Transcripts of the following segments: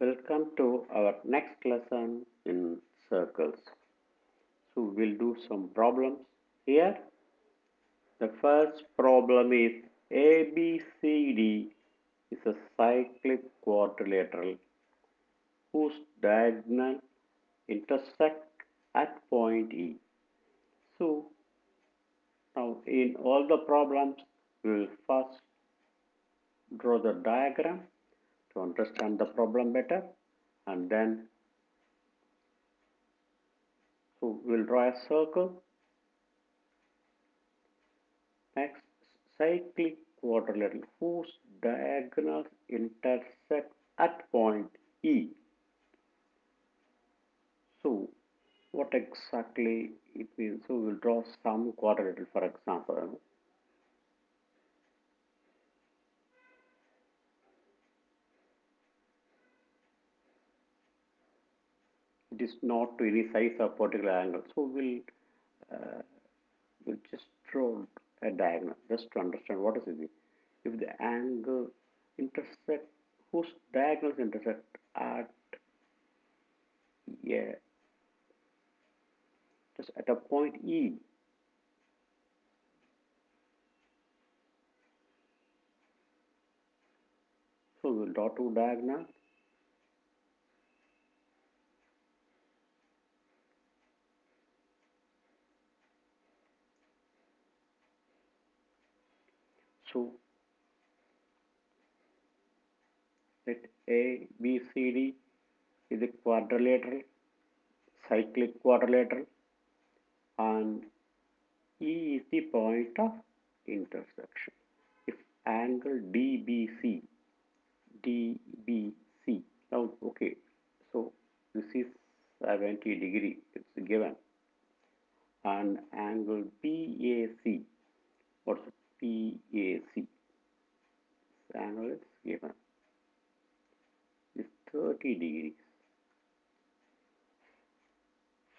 Welcome to our next lesson in circles. So we'll do some problems here. The first problem is ABCD is a cyclic quadrilateral whose diagonal intersect at point E. So now in all the problems we will first draw the diagram to understand the problem better, and then we'll draw a circle. Next, cyclic quadrilateral whose diagonals intersect at point E. So, what exactly it means? So, we'll draw some quadrilateral, for example. It is not to any size or particular angle. So, we'll just draw a diagonal just to understand what is it. If the angle intersect, whose diagonals intersect at a just at a point E. So we'll draw two diagonals. So let ABCD is a quadrilateral, cyclic quadrilateral, and E is the point of intersection. If angle DBC, now okay, so this is 70 degree, it's given, and angle BAC, what's BAC? Angle is given, is 30 degrees.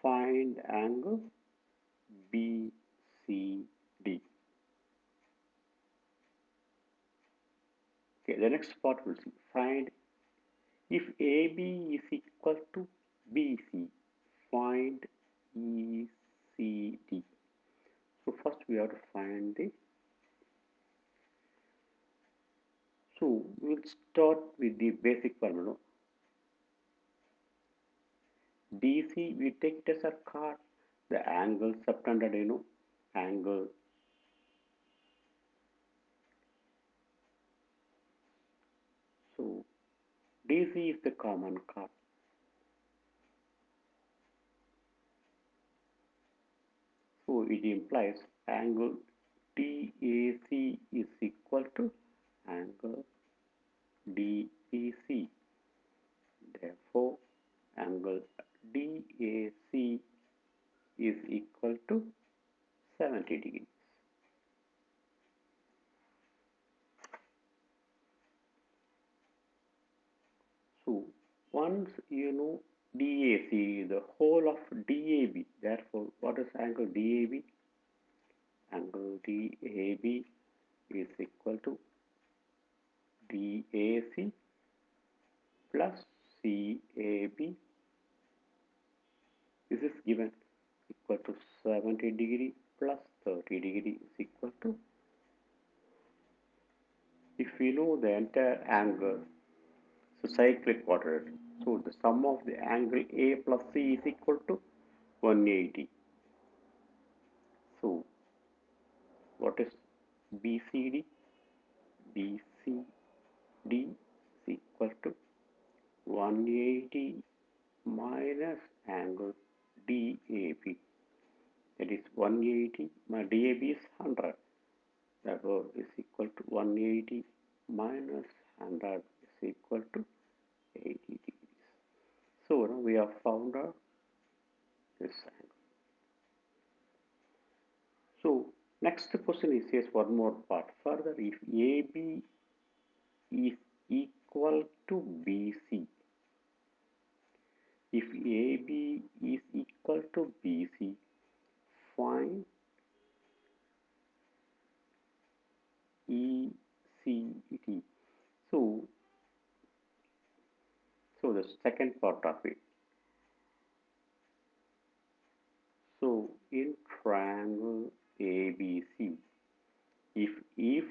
Find angle BCD. Okay, the next part we'll see. Find if AB is equal to BC, find ECD. So first we have to find the. So we'll start with the basic formula. DC we take it as a card. The angle subtended, angle. So DC is the common card. So it implies angle DAC is equal to angle DBC. Therefore, angle DAC is equal to 70 degrees. So, once you know DAC, the whole of DAB, therefore, what is angle DAB? Angle DAB is equal to DAC plus CAB. This is given equal to 70 degree plus 30 degree is equal to, if we know the entire angle, so cyclic quadrilateral, so the sum of the angle A plus C is equal to 180. So what is BCD? BCD is equal to 180 minus angle DAB. That is 180, my DAB is 100. Therefore is equal to 180 minus 100 is equal to 80 degrees. So now we have found out this angle. So next question is yes, one more part. Further, if AB is equal to BC, if AB is equal to BC, find ECD. So So the second part of it. So in triangle ABC, if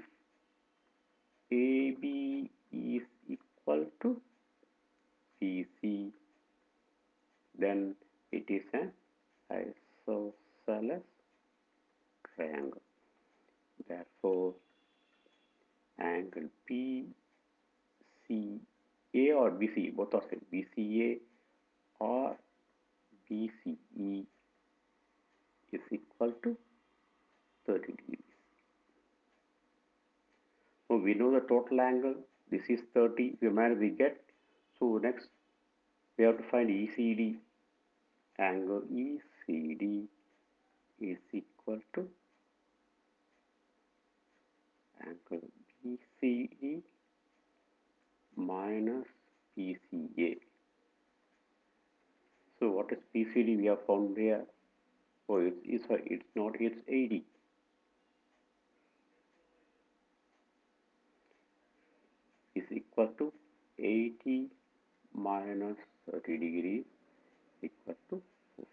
AB is equal to CC, then it is an isosceles triangle. Therefore, angle BCA or BCE, both are same, BCA or BCE is equal to 30 degrees. So we know the total angle. This is 30. We get. So next we have to find ECD. Angle ECD is equal to angle BCE minus PCA. So what is PCD we have found here? Oh, it's not, it's 80. Is equal to 80 minus 30 degrees equal to 50.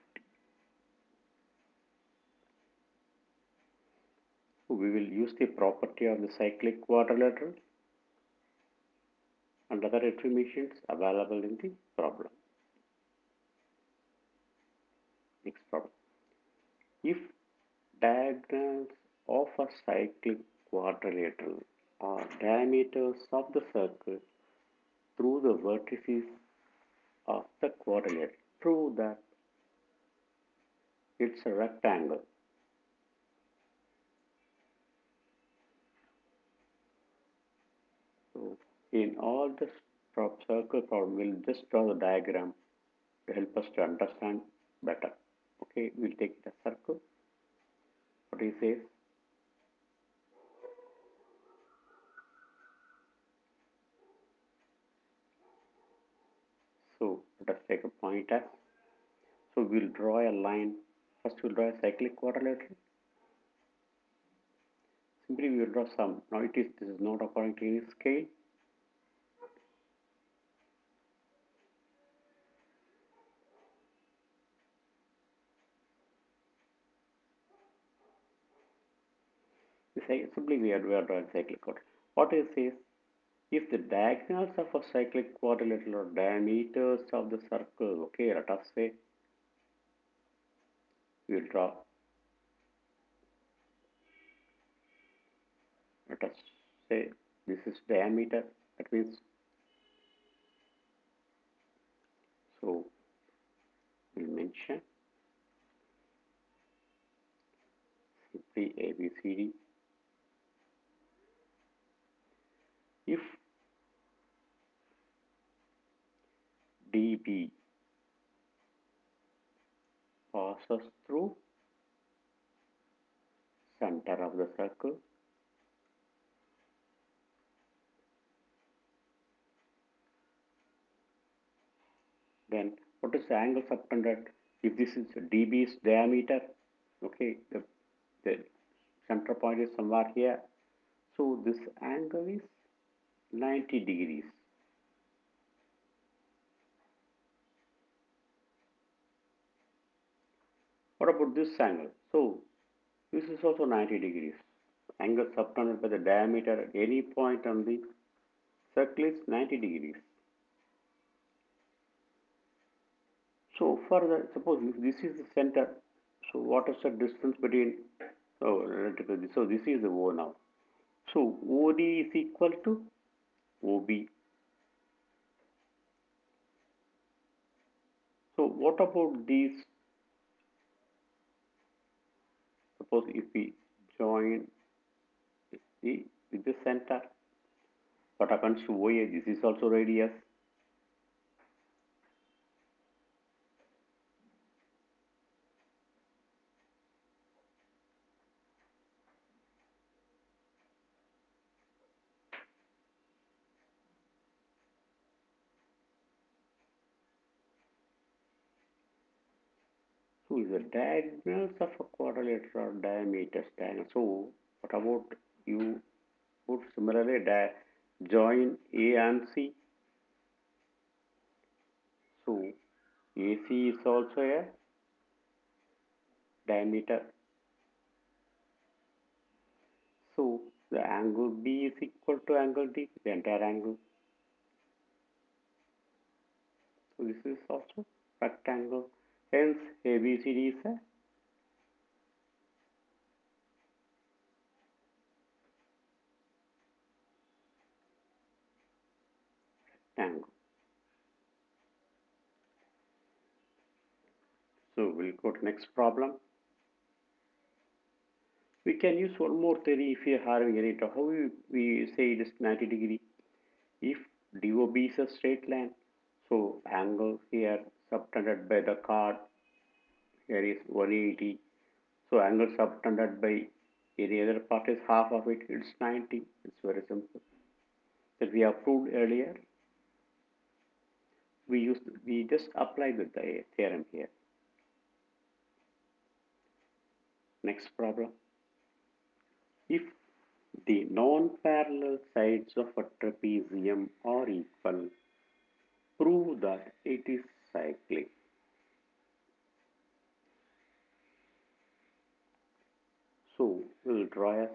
So we will use the property of the cyclic quadrilateral and other informations available in the problem. Next problem. If diagonals of a cyclic quadrilateral are diameters of the circle through the vertices of the quadrilateral, prove that it's a rectangle. So in all the circle problem, we'll just draw the diagram to help us to understand better. Okay, we'll take the circle. What he says. So let us take a point S. So we'll draw a line. First we'll draw a cyclic quadrilateral. Simply we will draw some. Now this is not according to any scale. Simply we are drawing cyclic quadrilateral. What it says, if the diagonals of a cyclic quadrilateral are diameters of the circle, okay, let us say we will draw. Let us say this is diameter. That means so we'll mention simply ABCD. If DB passes through center of the circle, then what is the angle subtended? If this is DB's diameter, okay, the center point is somewhere here. So this angle is 90 degrees. What about this angle? So this is also 90 degrees. Angle subtended by the diameter at any point on the circle is 90 degrees. So for the, suppose if this is the center, so what is the distance between, relative to this? So this is the O now. So OD is equal to OB. So what about these? Suppose if we join with the center, what happens to OA? This is also radius. So is the diagonals of a quadrilateral diameters diagonal. So what about you put similarly join A and C? AC is also a diameter. So the angle B is equal to angle D, the entire angle. So this is also rectangle. Hence ABCD is a rectangle. So we'll go to next problem. We can use one more theory if you are having any doubt. How we say it is 90 degree. If DOB is a straight line, so angle here subtended by the chord here is 180. So angle subtended by any other part is half of it. It's 90. It's very simple. That we have proved earlier. We just applied with the theorem here. Next problem. If the non-parallel sides of a trapezium are equal, prove that it is cyclic. So we'll draw a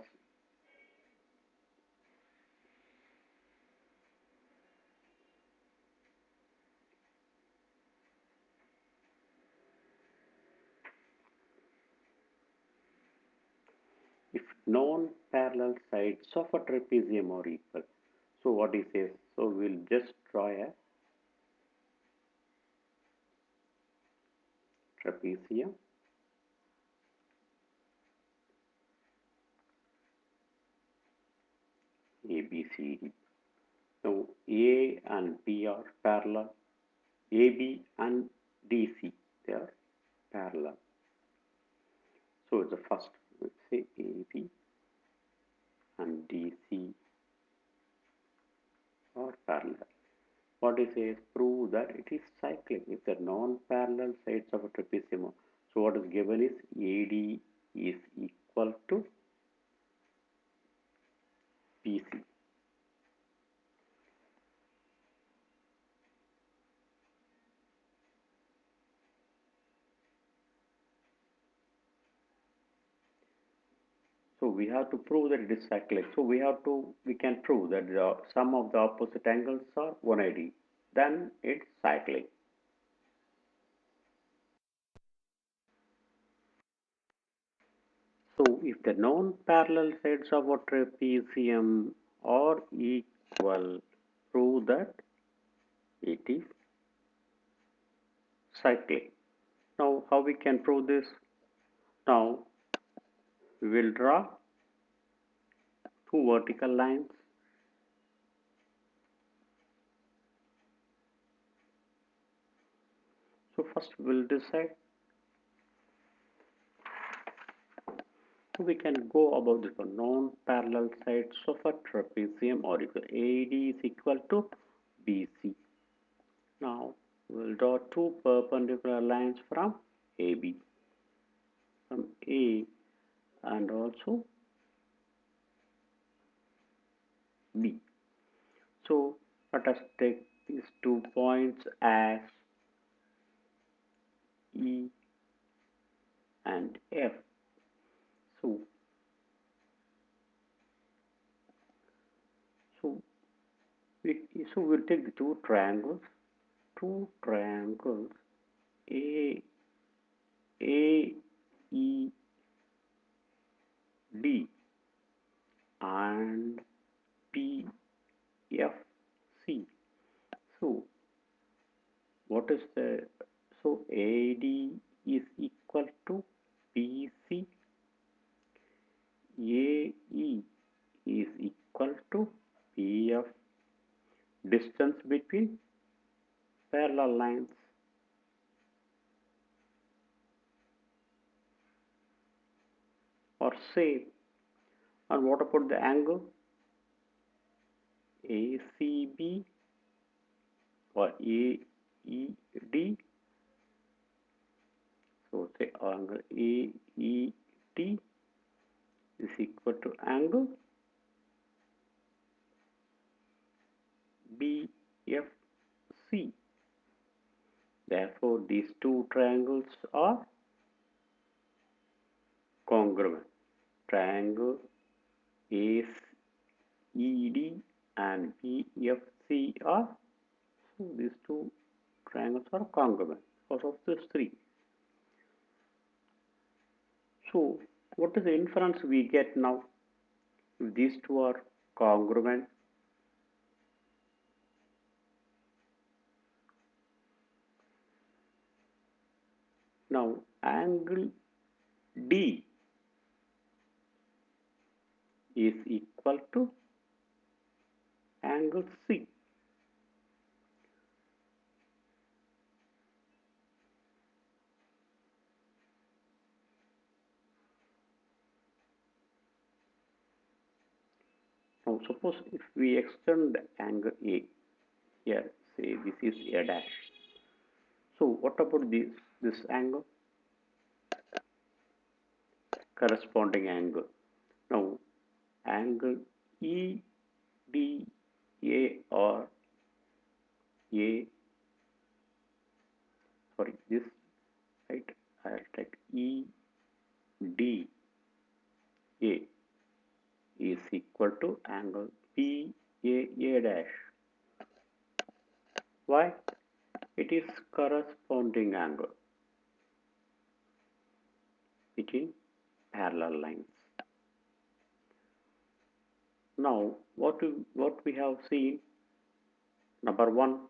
if non-parallel sides of a trapezium are equal. So what he says, so we'll just draw a trapezium. ABCD. Now A and B are parallel. AB and DC, they are parallel. So the first, let's say AB and DC are parallel. What it says, prove that it is cyclic with the non-parallel sides of a trapezium. So what is given is AD is equal to BC. So we have to prove that it is cyclic. So we can prove that the sum of the opposite angles are 180. Then it's cyclic. So if the non-parallel sides of a trapezium are equal, prove that it is cyclic. Now how we can prove this? Now we will draw two vertical lines. So first we'll decide. We can go about the non-parallel sides of a trapezium or equal. AD is equal to BC. Now we'll draw two perpendicular lines from AB, from A and also B. So let us take these 2 points as E and F. So, so we'll take the two triangles A E D and P F C. So what is the so AD is equal to BC, AE is equal to PF, distance between parallel lines. Or say, and what about the angle? ACB or AED. So say angle AED is equal to angle BFC. Therefore, these two triangles are congruent. Triangle ACED and BFC are, so these two triangles are congruent because of these three. So, what is the inference we get now? If these two are congruent, now angle D is equal to angle C. Now suppose if we extend the angle A, here say this is A dash. So what about this angle? Corresponding angle. Now angle EDA or A, sorry, this, right, I'll take EDA is equal to angle PAA dash. Why? It is corresponding angle between parallel lines. Now, what we have seen, number one,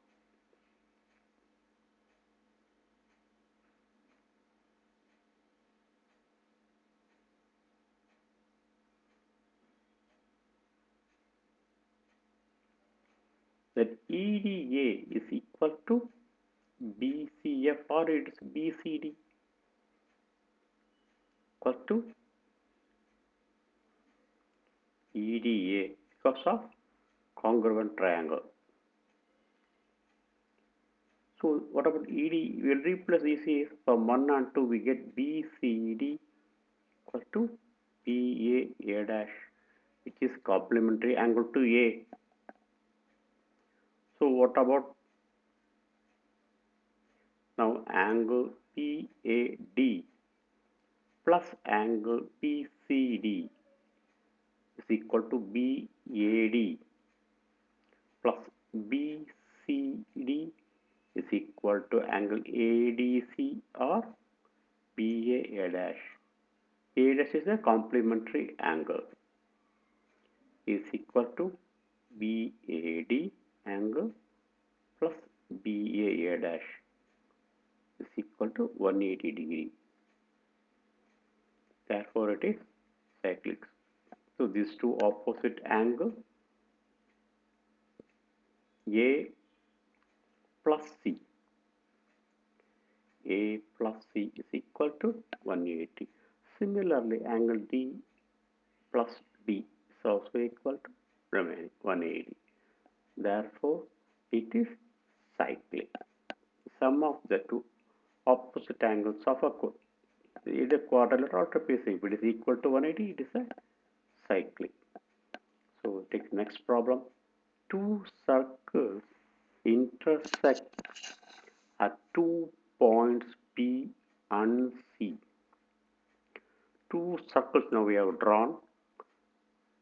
that EDA is equal to BCF or it is BCD equal to EDA because of congruent triangle. So what about ED? We will replace these from 1 and 2. We get BCD equal to BAA dash, which is complementary angle to A. So what about now angle PAD plus angle PCD is equal to BAD plus BCD is equal to angle ADC or BAA dash. A dash is a complementary angle is equal to BAD angle plus BAA dash is equal to 180 degree. Therefore, it is cyclic. So, these two opposite angles A plus C. A plus C is equal to 180. Similarly, angle D plus D is also equal to remaining 180. Therefore, it is cyclic. Sum of the two opposite angles of a either quadrilateral or trapezium. If it is equal to 180, it is a cyclic. So take next problem. Two circles intersect at 2 points P and C. Two circles now we have drawn.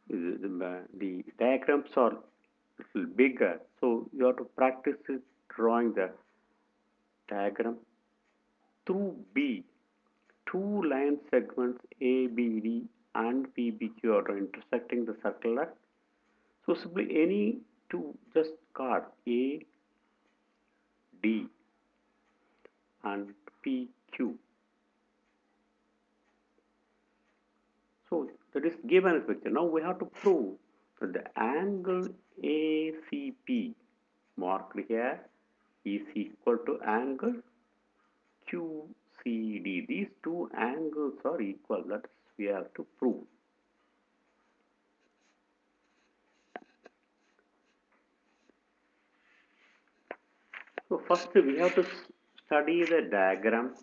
The diagrams are little bigger, so you have to practice drawing the diagram. Through B, two line segments ABD and PBQ are intersecting the circle at, so simply any two, just card A, D and PQ. So that is given as picture. Now we have to prove that the angle ACP marked here is equal to angle QCD. These two angles are equal. That is we have to prove. So first we have to study the diagram.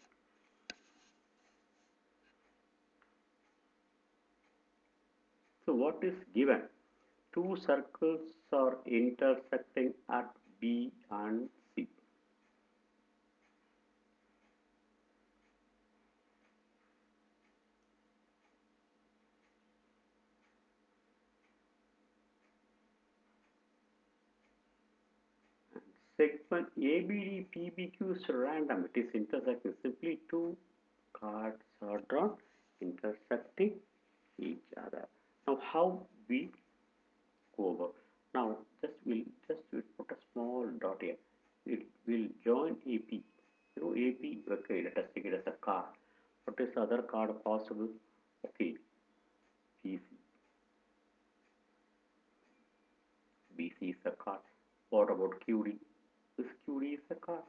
So what is given? Two circles are intersecting at B and C. segment ABD PBQ is random. It is intersecting. Simply two cards are drawn intersecting each other. Now how we go about? Now we'll put a small dot here. It will join AP. You know AP. Okay, let us take it as a card. What is the other card possible? Okay, BC. BC is a card. What about QD? This QD is a card.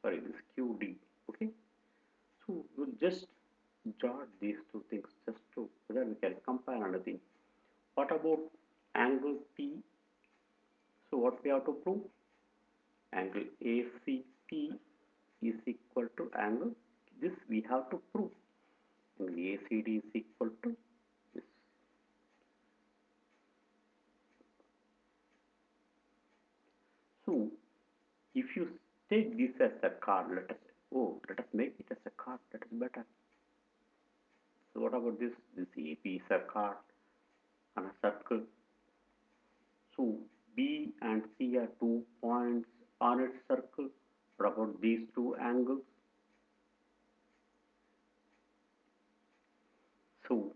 Sorry, this QD. Okay. So we'll just jot these two things just to so that we can compare another thing. What about angle P? So what we have to prove? Angle ACP is equal to angle. This we have to prove. Angle ACD is equal to this. So if you take this as a card, let us make it as a card. That is better. So what about this? This AP is a card and a circle. So B and C are 2 points on its circle. What about these two angles? So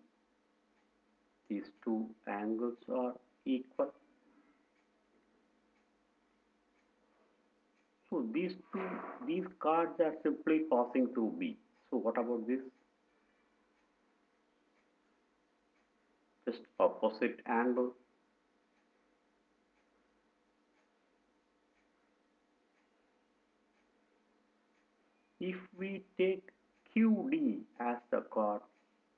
these two angles are equal. So these cards are simply passing through B. So what about this? Just opposite angle. If we take QD as the card,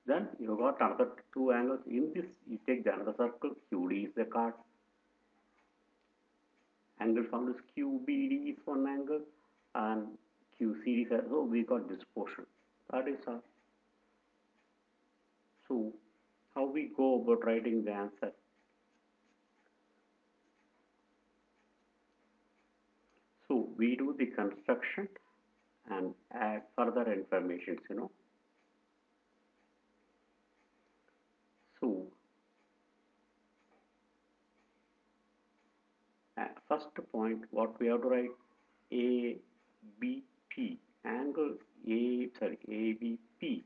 then you got another two angles. In this, you take the another circle. QD is the card. Angle found is QBD is one angle, and QCD is so we got this portion. That is all. So how we go about writing the answer? So we do the construction and add further information. So first point, what we have to write? ABP angle ABP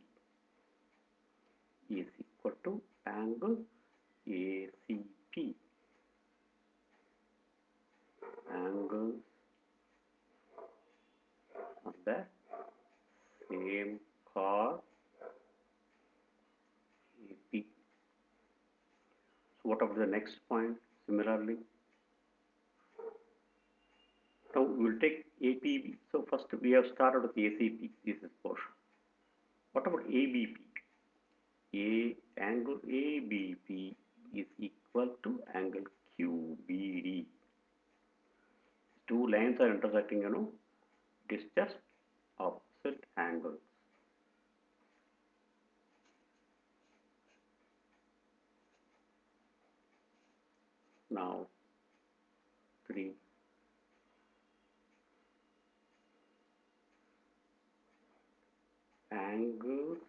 is equal to angle ACP. Angles on the same chord AP. So what about the next point? Similarly, now we will take APB. So first we have started with ACP. This is portion. What about ABP? Angle ABP is equal to angle QBD. Two lines are intersecting. It is just opposite angles. Now 3. Angles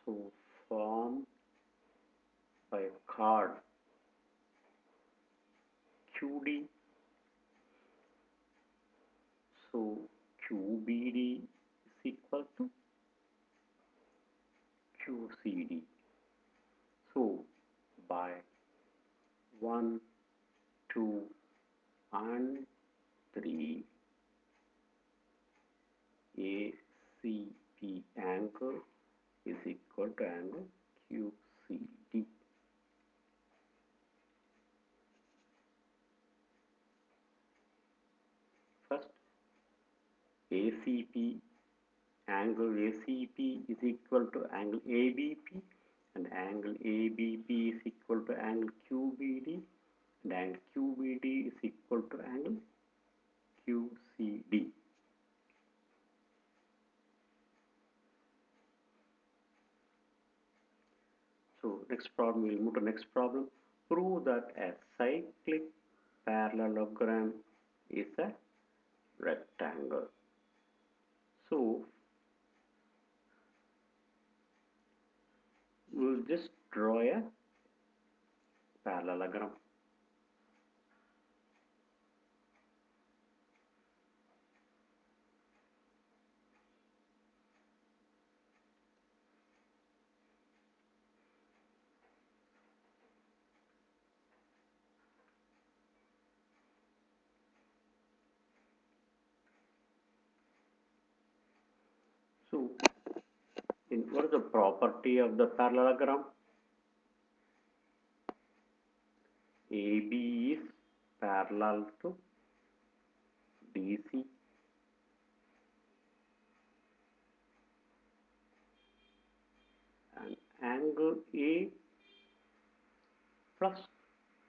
so formed by chord QD. So QBD is equal to QCD. So by 1, 2, and 3, ACP angle is equal to angle QCD. First, ACP angle ACP is equal to angle ABP, and angle ABP is equal to angle QBD, and angle QBD is equal to angle QCD. So next problem, we'll move to next problem. Prove that a cyclic parallelogram is a rectangle. So we'll just draw a parallelogram. So, what is the property of the parallelogram? AB is parallel to DC and angle A plus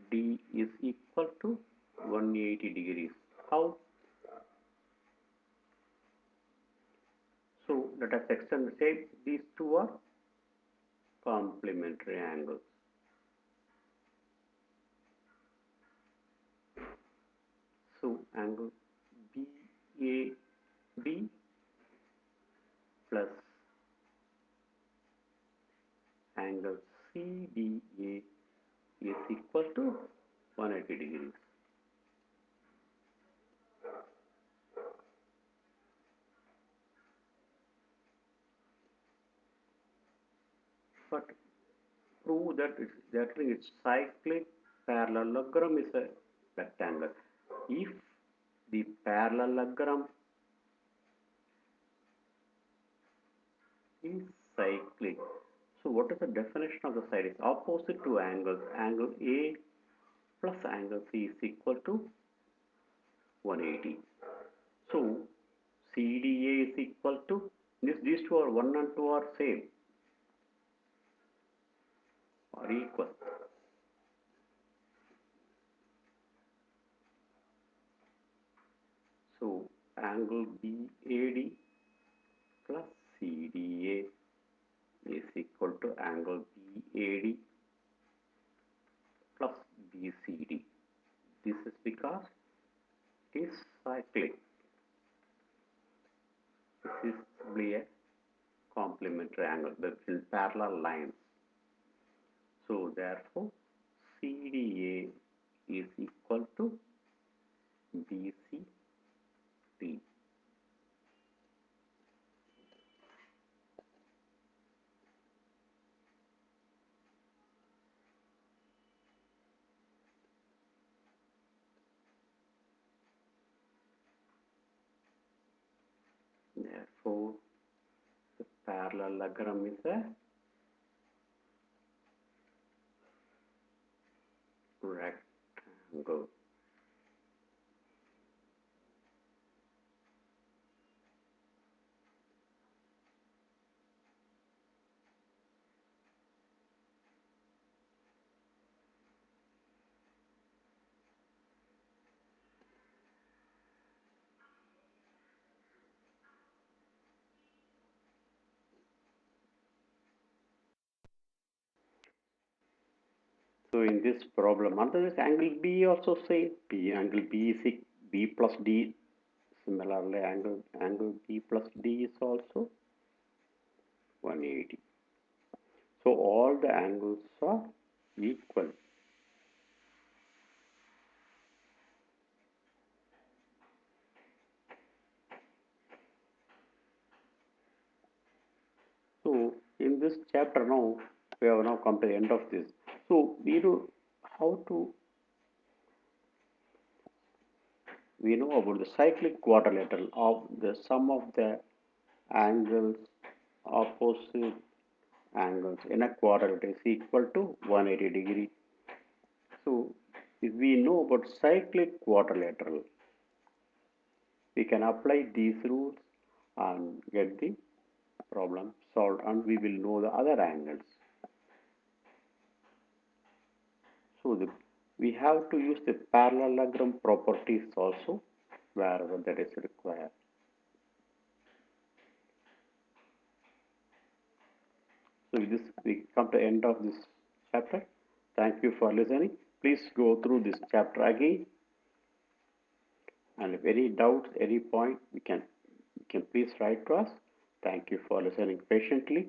D is equal to 180 degrees. How? So let us extend the say these two are complementary angles. So angle BAD plus angle CDA is equal to 180 degrees. But prove that it's cyclic parallelogram is a rectangle. If the parallelogram is cyclic, so what is the definition of the side? It's opposite to angles. Angle A plus angle C is equal to 180. So CDA is equal to these two are 1 and 2 are same or equal. So angle BAD plus CDA is equal to angle BAD plus BCD. This is because it is cyclic. This is simply a complementary angle between parallel lines. So therefore CDA is equal to BCD. Therefore the parallelogram is a rectangle. So in this problem, under this angle B also same. B angle B is B plus D. Similarly, angle B plus D is also 180. So all the angles are equal. So in this chapter now, we have now come to the end of this. So we know how to we know about the cyclic quadrilateral of the sum of the angles opposite angles in a quadrilateral is equal to 180 degree. So if we know about cyclic quadrilateral, we can apply these rules and get the problem solved, and we will know the other angles. So we have to use the parallelogram properties also wherever that is required. So with this, we come to the end of this chapter. Thank you for listening. Please go through this chapter again. And if any doubts, any point, you can please write to us. Thank you for listening patiently.